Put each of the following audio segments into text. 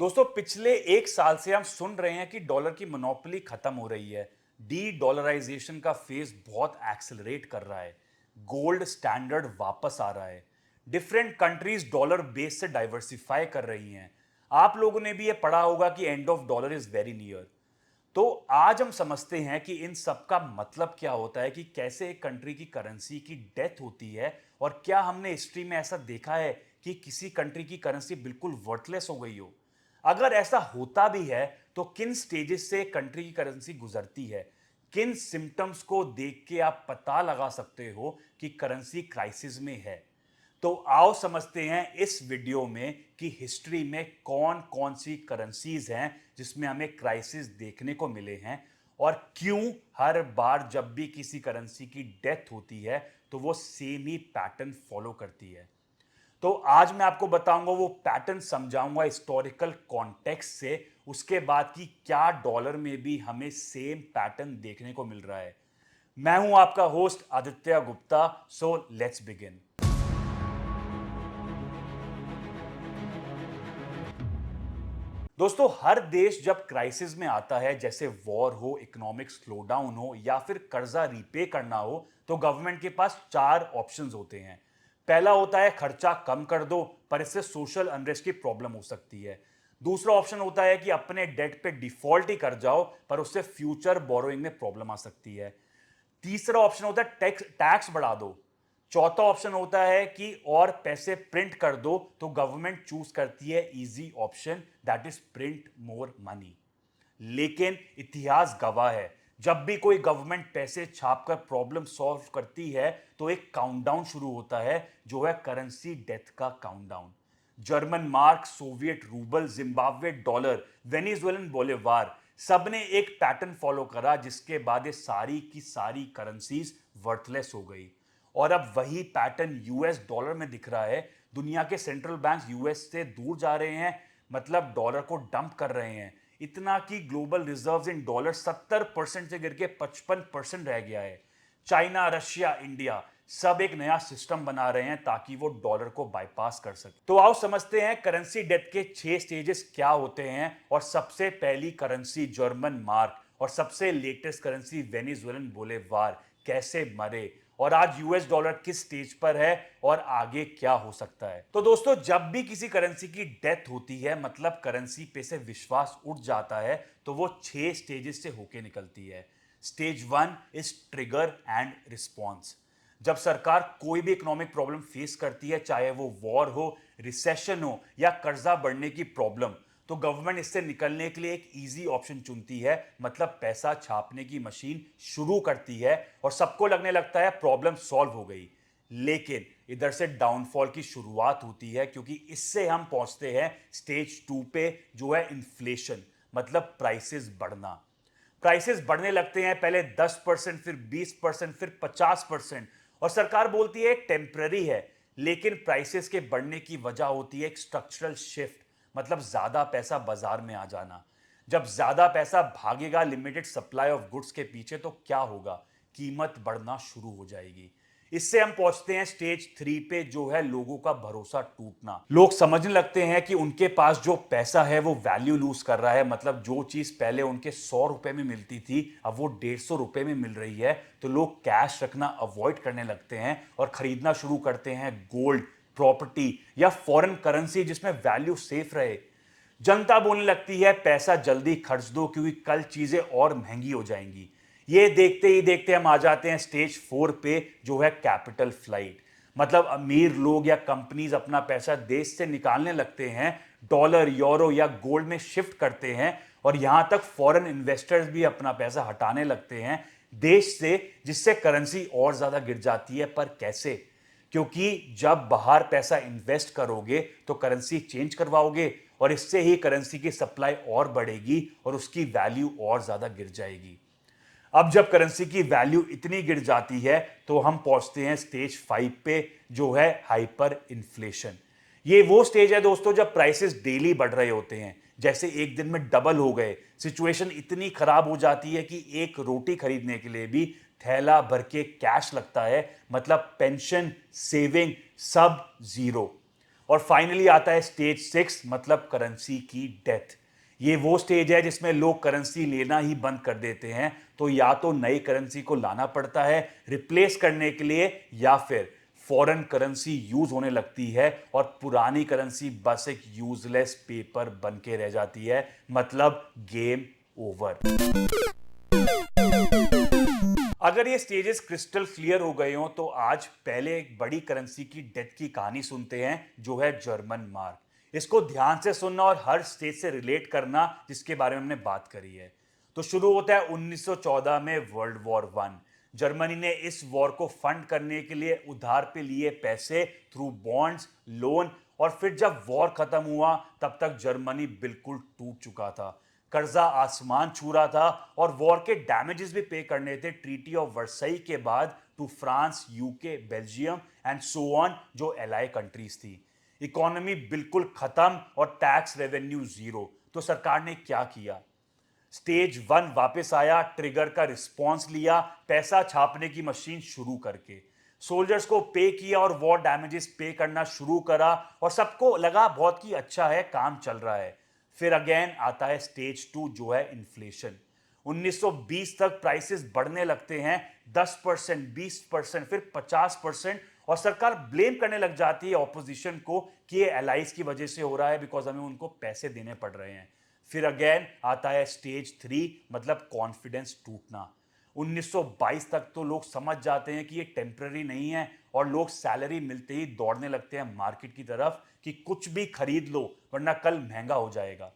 दोस्तों पिछले एक साल से हम सुन रहे हैं कि डॉलर की मोनोपोली खत्म हो रही है। डी डॉलराइजेशन का फेज बहुत एक्सेलरेट कर रहा है। गोल्ड स्टैंडर्ड वापस आ रहा है। डिफरेंट कंट्रीज डॉलर बेस से डाइवर्सिफाई कर रही हैं। आप लोगों ने भी ये पढ़ा होगा कि end of dollar is very near. तो आज हम समझते हैं कि इन सब का मतलब क्या होता है, कि कैसे एक कंट्री की करेंसी की डेथ होती है, और क्या हमने हिस्ट्री में ऐसा देखा है कि किसी कंट्री की करेंसी बिल्कुल वर्थलेस हो गई हो। अगर ऐसा होता भी है तो किन स्टेजेस से कंट्री की करेंसी गुजरती है, किन सिम्टम्स को देख के आप पता लगा सकते हो कि करेंसी क्राइसिस में है। तो आओ समझते हैं इस वीडियो में कि हिस्ट्री में कौन कौन सी करेंसीज हैं जिसमें हमें क्राइसिस देखने को मिले हैं, और क्यों हर बार जब भी किसी करेंसी की डेथ होती है तो वो सेम ही पैटर्न फॉलो करती है। तो आज मैं आपको बताऊंगा, वो पैटर्न समझाऊंगा हिस्टोरिकल कॉन्टेक्स्ट से, उसके बाद कि क्या डॉलर में भी हमें सेम पैटर्न देखने को मिल रहा है। मैं हूं आपका host Aditya Gupta. So let's begin. दोस्तों हर देश जब क्राइसिस में आता है, जैसे वॉर हो, इकोनॉमिक स्लोडाउन हो, या फिर कर्जा रीपे करना हो, तो गवर्नमेंट के पास चार ऑप्शंस होते हैं। पहला होता है खर्चा कम कर दो, पर इससे सोशल अनरेस्ट की प्रॉब्लम हो सकती है। दूसरा ऑप्शन होता है कि अपने डेट पे डिफॉल्ट ही कर जाओ, पर उससे फ्यूचर बोरोइंग में प्रॉब्लम आ सकती है। तीसरा ऑप्शन होता है टैक्स टैक्स बढ़ा दो। चौथा ऑप्शन होता है कि और पैसे प्रिंट कर दो, तो गवर्नमेंट चूज करती है easy option, that is print more money. लेकिन इतिहास गवाह है, जब भी कोई गवर्नमेंट पैसे छापकर प्रॉब्लम सॉल्व करती है तो एक काउंटडाउन शुरू होता है, जो है करेंसी डेथ का countdown. German mark, Soviet rouble, Zimbabwe dollar, Venezuelan bolivar, सबने एक पैटर्न फॉलो करा, जिसके बाद ये सारी की सारी करेंसीज वर्थलेस हो गई। और अब वही पैटर्न यूएस डॉलर में दिख रहा है। दुनिया के सेंट्रल बैंक यूएस से दूर जा रहे हैं, मतलब डॉलर को डंप कर रहे हैं। इतना कि ग्लोबल रिजर्व्स इन डॉलर 70% से गिर के 55% रह गया है। चाइना, रशिया, इंडिया सब एक नया सिस्टम बना रहे हैं ताकि वो डॉलर को बाईपास कर सके। तो आओ समझते हैं करेंसी डेथ के 6 स्टेजेस क्या होते हैं। और सबसे पहली करेंसी जर्मन मार्क और सबसे लेटेस्ट करेंसी वेनेजुएलन बोलेवार कैसे मरे, और आज यूएस डॉलर किस स्टेज पर है, और आगे क्या हो सकता है। तो दोस्तों जब भी किसी करेंसी की डेथ होती है, मतलब करेंसी पे से विश्वास उठ जाता है, तो वो 6 स्टेजेस से होके निकलती है। Stage 1 is trigger and response. जब सरकार कोई भी इकोनॉमिक प्रॉब्लम फेस करती है, चाहे वो वॉर हो, रिसेशन हो, या कर्जा बढ़ने की प्रॉब्लम, तो गवर्नमेंट इससे निकलने के लिए एक इजी ऑप्शन चुनती है, मतलब पैसा छापने की मशीन शुरू करती है, और सबको लगने लगता है प्रॉब्लम सॉल्व हो गई। लेकिन इधर से डाउनफॉल की शुरुआत होती है, क्योंकि इससे हम पहुंचते हैं स्टेज 2 पे, जो है इन्फ्लेशन, मतलब प्राइसेस बढ़ना। प्राइसेस बढ़ने लगते हैं, पहले 10%, फिर 20%, फिर 50%। और सरकार बोलती है टेम्पररी है, लेकिन प्राइसेस के बढ़ने की वजह होती है एक स्ट्रक्चरल शिफ्ट, मतलब ज्यादा पैसा बाजार में आ जाना। जब ज्यादा पैसा भागेगा लिमिटेड सप्लाई ऑफ गुड्स के पीछे, तो क्या होगा, कीमत बढ़ना शुरू हो जाएगी। इससे हम पहुंचते हैं स्टेज 3 पे, जो है लोगों का भरोसा टूटना। लोग समझने लगते हैं कि उनके पास जो पैसा है वो वैल्यू लूज कर रहा है, मतलब जो चीज पहले उनके 100 रुपए में मिलती थी, अब वो 150 रुपए में मिल रही है। तो लोग कैश रखना अवॉइड करने लगते हैं और खरीदना शुरू करते हैं गोल्ड, प्रॉपर्टी, या फॉरेन करेंसी जिसमें वैल्यू सेफ रहे। जनता बोलने लगती है पैसा जल्दी खर्च दो, क्योंकि कल चीजें और महंगी हो जाएंगी। ये देखते ही देखते हम आ जाते हैं स्टेज 4 पे, जो है कैपिटल फ्लाइट। मतलब अमीर लोग या कंपनीज अपना पैसा देश से निकालने लगते हैं, डॉलर, यूरो या गोल्ड में शिफ्ट करते हैं, और यहां तक फॉरेन इन्वेस्टर्स भी अपना पैसा हटाने लगते हैं देश से, जिससे करेंसी और ज्यादा गिर जाती है। पर कैसे? क्योंकि जब बाहर पैसा इन्वेस्ट करोगे तो करेंसी चेंज करवाओगे, और इससे ही करेंसी की सप्लाई और बढ़ेगी और उसकी वैल्यू और ज्यादा गिर जाएगी। अब जब करेंसी की वैल्यू इतनी गिर जाती है, तो हम पहुंचते हैं स्टेज 5 पे, जो है हाइपर इन्फ्लेशन। ये वो स्टेज है दोस्तों जब प्राइसेस डेली बढ़ रहे होते हैं, जैसे एक दिन में डबल हो गए। सिचुएशन इतनी खराब हो जाती है कि एक रोटी खरीदने के लिए भी थैला भर के कैश लगता है, मतलब पेंशन, सेविंग सब जीरो। और फाइनली आता है स्टेज 6, मतलब करेंसी की डेथ। ये वो स्टेज है जिसमें लोग करेंसी लेना ही बंद कर देते हैं। तो या तो नई करेंसी को लाना पड़ता है रिप्लेस करने के लिए, या फिर फॉरेन करेंसी यूज होने लगती है और पुरानी करेंसी बस एक यूजलेस पेपर बन के रह जाती है। मतलब गेम ओवर। अगर ये स्टेजेस क्रिस्टल क्लियर हो गए हो तो आज पहले एक बड़ी करेंसी की डेथ की कहानी सुनते हैं, जो है जर्मन मार्क। इसको ध्यान से सुनना और हर स्टेज से रिलेट करना जिसके बारे में हमने बात करी है। तो शुरू होता है 1914 में वर्ल्ड वॉर वन। जर्मनी ने इस वॉर को फंड करने के लिए उधार पे लिए पैसे थ्रू बॉन्ड्स, लोन, और फिर जब वॉर खत्म हुआ तब तक जर्मनी बिल्कुल टूट चुका था। कर्जा आसमान छू रहा था और वॉर के डैमेजेस भी पे करने थे ट्रीटी ऑफ वर्साई के बाद to France, UK, Belgium and so on, जो एलाई कंट्रीज थी। इकोनॉमी बिल्कुल खत्म और टैक्स रेवेन्यू जीरो। तो सरकार ने क्या किया? स्टेज 1 वापस आया, ट्रिगर का रिस्पॉन्स लिया, पैसा छापने की मशीन शुरू करके सोल्जर्स को पे किया और वॉर डैमेजेस पे करना शुरू करा, और सबको लगा बहुत ही अच्छा है, काम चल रहा है। फिर अगेन आता है स्टेज 2, जो है इन्फ्लेशन। 1920 तक प्राइसेस बढ़ने लगते हैं, 10%, 20%, फिर 50%, और सरकार ब्लेम करने लग जाती है ऑपोजिशन को कि ये एलाइज की वजह से हो रहा है, बिकॉज हमें उनको पैसे देने पड़ रहे हैं। फिर अगेन आता है स्टेज 3, मतलब कॉन्फिडेंस टूटना। 1922 तक तो लोग समझ जाते हैं कि ये टेम्पररी नहीं है, और लोग सैलरी मिलते ही दौड़ने लगते हैं मार्केट की तरफ कि कुछ भी खरीद लो वरना कल महंगा हो जाएगा।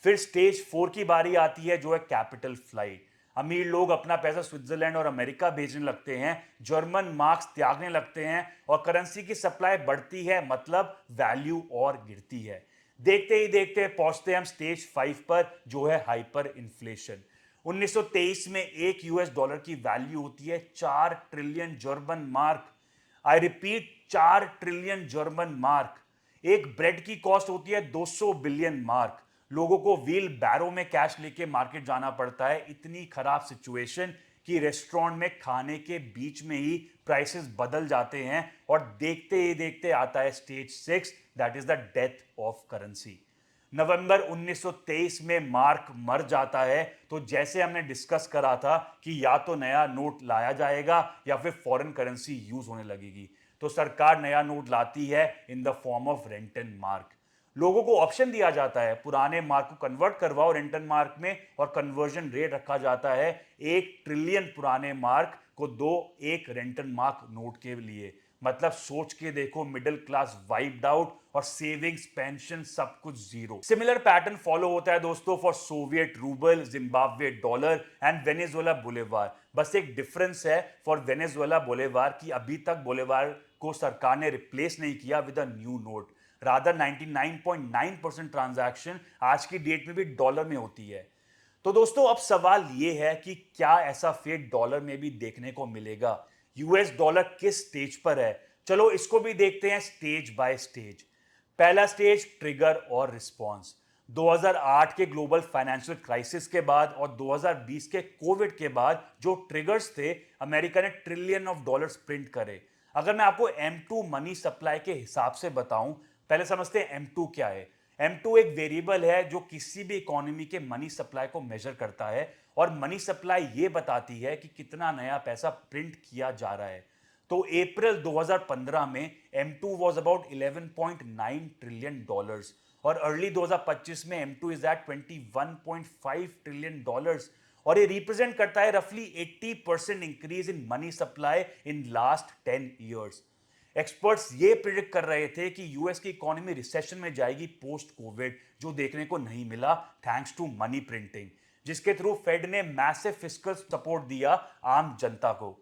फिर स्टेज 4 की बारी आती है, जो है कैपिटल फ्लाइट। अमीर लोग अपना पैसा स्विट्जरलैंड और अमेरिका भेजने लगते हैं, जर्मन मार्क्स त्यागने लगते हैं, और करेंसी की सप्लाई बढ़ती है, मतलब वैल्यू और गिरती है। देखते ही देखते पहुंचते हम स्टेज 5 पर, जो है हाइपर इन्फ्लेशन। 1923 में एक यूएस डॉलर की वैल्यू होती है 4 trillion German mark. I repeat, 4 trillion German mark. एक ब्रेड की कॉस्ट होती है 200 बिलियन मार्क। लोगों को व्हील बैरो में कैश लेके मार्केट जाना पड़ता है। इतनी खराब सिचुएशन कि रेस्टोरेंट में खाने के बीच में ही प्राइसेस बदल जाते हैं, और देखते ही देखते आता है stage 6, that is the death of currency. नवंबर 1923 में मार्क मर जाता है। तो जैसे हमने डिस्कस करा था कि या तो नया नोट लाया जाएगा या फिर फॉरेन करेंसी यूज होने लगेगी, तो सरकार नया नोट लाती है in the form of Rentenmark. लोगों को ऑप्शन दिया जाता है, पुराने मार्क को कन्वर्ट करवाओ रेंटन मार्क में, और कन्वर्जन रेट रखा जाता है 1 ट्रिलियन पुराने मार्क को दो एक रेंटन मार्क नोट के लिए। मतलब सोच के देखो, मिडिल क्लास वाइप्ड आउट और सेविंग्स, पेंशन, सब कुछ जीरो। सिमिलर पैटर्न फॉलो होता है दोस्तों for Soviet rouble, Zimbabwe dollar and Venezuela bolivar. बस एक डिफरेंस है फॉर वेनेजुएला बोलेवार कि अभी तक बोलेवार को सरकार ने रिप्लेस नहीं किया with a new note. Rather 99.9% transaction आज की डेट में भी डॉलर में होती है। तो दोस्तों अब सवाल यह है कि क्या ऐसा फेट डॉलर में भी देखने को मिलेगा? यूएस डॉलर किस स्टेज पर है? चलो इसको भी देखते हैं स्टेज बाय स्टेज। पहला स्टेज, ट्रिगर और रिस्पॉन्स। 2008 के ग्लोबल फाइनेंशियल क्राइसिस के बाद और 2020 के कोविड के बाद जो ट्रिगर्स थे, अमेरिका ने ट्रिलियन ऑफ डॉलर्स प्रिंट करे। अगर मैं आपको M2 मनी सप्लाई के हिसाब से बताऊं, पहले समझते हैं M2 क्या है। M2 एक वेरिएबल है जो किसी भी इकोनॉमी के मनी सप्लाई को मेजर करता है, और मनी सप्लाई ये बताती है कि कितना नया पैसा प्रिंट किया जा रहा है। तो अप्रैल 2015 में M2 was about 11.9 trillion dollars, और अर्ली 2025 में M2 is eight 21.5 trillion dollars, और ये रिप्रेजेंट करता है रफली 80% increase in money supply in last 10 years. Experts ये प्रिडिक्ट कर रहे थे कि यूएस की इकोनॉमी रिसेशन में जाएगी पोस्ट कोविड, जो देखने को नहीं मिला थैंक्स टू मनी प्रिंटिंग, जिसके थ्रू फेड ने मैसिव फिस्कल सपोर्ट दिया आम जनता को।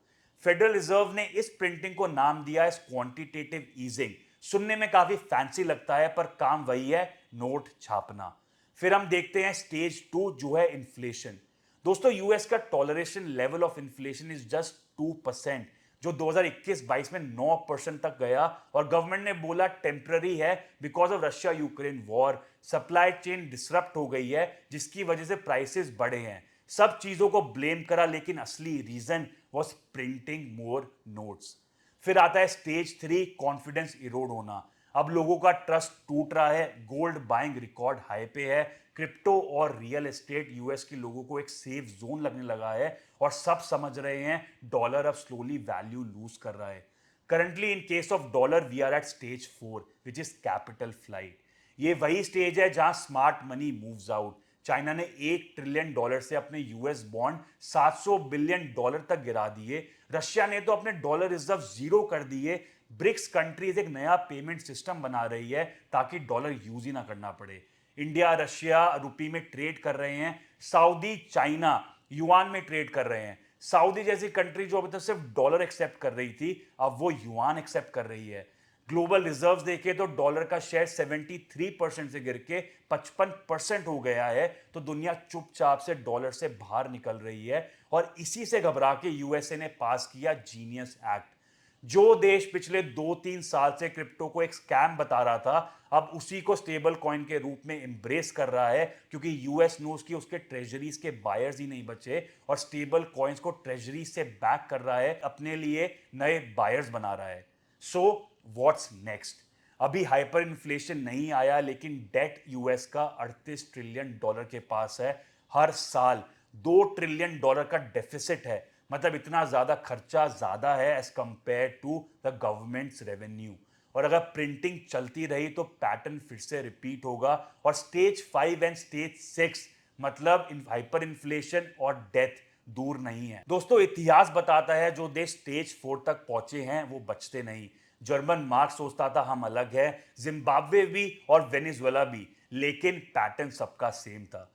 फेडरल रिजर्व ने इस प्रिंटिंग को नाम दिया है क्वांटिटेटिव ईजिंग। सुनने में काफी फैंसी लगता है पर काम वही है, नोट छापना। फिर हम देखते हैं स्टेज 2, जो है इन्फ्लेशन। दोस्तों यूएस का toleration level of inflation is just 2%, जो 2021-22 में 9% तक गया, और गवर्नमेंट ने बोला टेम्पररी है because of Russia Ukraine war, supply chain disrupt हो गई है जिसकी वजह से प्राइसेस बढ़े हैं। सब चीजों को ब्लेम करा, लेकिन असली reason was printing more notes. फिर आता है स्टेज 3, कॉन्फिडेंस इरोड होना। अब लोगों का ट्रस्ट टूट रहा है, गोल्ड बाइंग रिकॉर्ड हाई पे है, क्रिप्टो और रियल एस्टेट यूएस के लोगों को एक सेफ जोन लगने लगा है और सब समझ रहे हैं डॉलर अब स्लोली वैल्यू लूज कर रहा है। Currently in case of dollar we are at stage 4 which is capital flight. ये वही स्टेज है जहां smart money moves out. China ने $1 ट्रिलियन से अपने यूएस बॉन्ड $700 बिलियन तक गिरा दिए। रशिया ने तो अपने डॉलर रिजर्व जीरो कर दिए। ब्रिक्स कंट्रीज एक नया पेमेंट सिस्टम बना रही है ताकि डॉलर यूज ही ना करना पड़े। इंडिया रशिया रुपी में ट्रेड कर रहे हैं, सऊदी चाइना युआन में ट्रेड कर रहे हैं। सऊदी जैसी कंट्री जो अभी तक सिर्फ डॉलर एक्सेप्ट कर रही थी, अब वो युआन एक्सेप्ट कर रही है। ग्लोबल रिजर्व्स देखें तो डॉलर का शेयर 73% से गिर के 55% हो गया है। तो दुनिया चुपचाप से डॉलर से बाहर निकल रही है और इसी से घबरा के यूएसए ने पास किया जीनियस एक्ट। जो देश पिछले 2-3 साल से क्रिप्टो को एक स्कैम बता रहा था, अब उसी को स्टेबल कॉइन के रूप में एम्ब्रेस कर रहा है, क्योंकि यूएस नोस की उसके ट्रेजरीज के बायर्स ही नहीं बचे और स्टेबल कॉइन्स को ट्रेजरीज से बैक कर रहा है, अपने लिए नए बायर्स बना रहा है। So what's next? अभी हाइपर इन्फ्लेशन नहीं आया, लेकिन डेट यूएस का $38 ट्रिलियन के पास है। हर साल $2 ट्रिलियन का डेफिसिट है। मतलब इतना ज्यादा खर्चा ज्यादा है as compared to the government's revenue. और अगर प्रिंटिंग चलती रही तो पैटर्न फिर से रिपीट होगा और स्टेज 5 एंड स्टेज 6 मतलब हाइपर इन्फ्लेशन और डेथ दूर नहीं है। दोस्तों, इतिहास बताता है जो देश स्टेज 4 तक पहुंचे हैं वो बचते नहीं। जर्मन मार्क सोचता था हम अलग है, जिम्बाब्वे भी और वेनेजुएला भी, लेकिन पैटर्न सबका सेम था।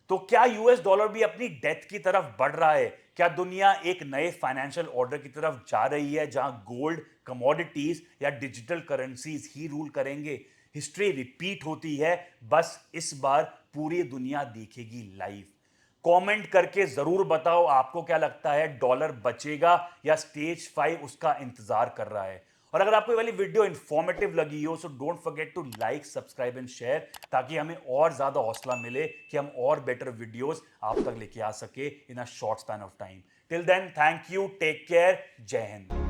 तो क्या यूएस डॉलर भी अपनी डेथ की तरफ बढ़ रहा है? क्या दुनिया एक नए फाइनेंशियल ऑर्डर की तरफ जा रही है जहां गोल्ड, कमोडिटीज या डिजिटल करेंसीज ही रूल करेंगे? हिस्ट्री रिपीट होती है, बस इस बार पूरी दुनिया देखेगी लाइव। कमेंट करके जरूर बताओ आपको क्या लगता है, डॉलर बचेगा या स्टेज 5 उसका इंतजार कर रहा है। और अगर आपको ये वाली वीडियो इंफॉर्मेटिव लगी हो so don't forget to like, subscribe and share, ताकि हमें और ज्यादा हौसला मिले कि हम और बेटर वीडियोस आप तक लेके आ सके in a short span of time. Till then, thank you, take care, जय हिंद।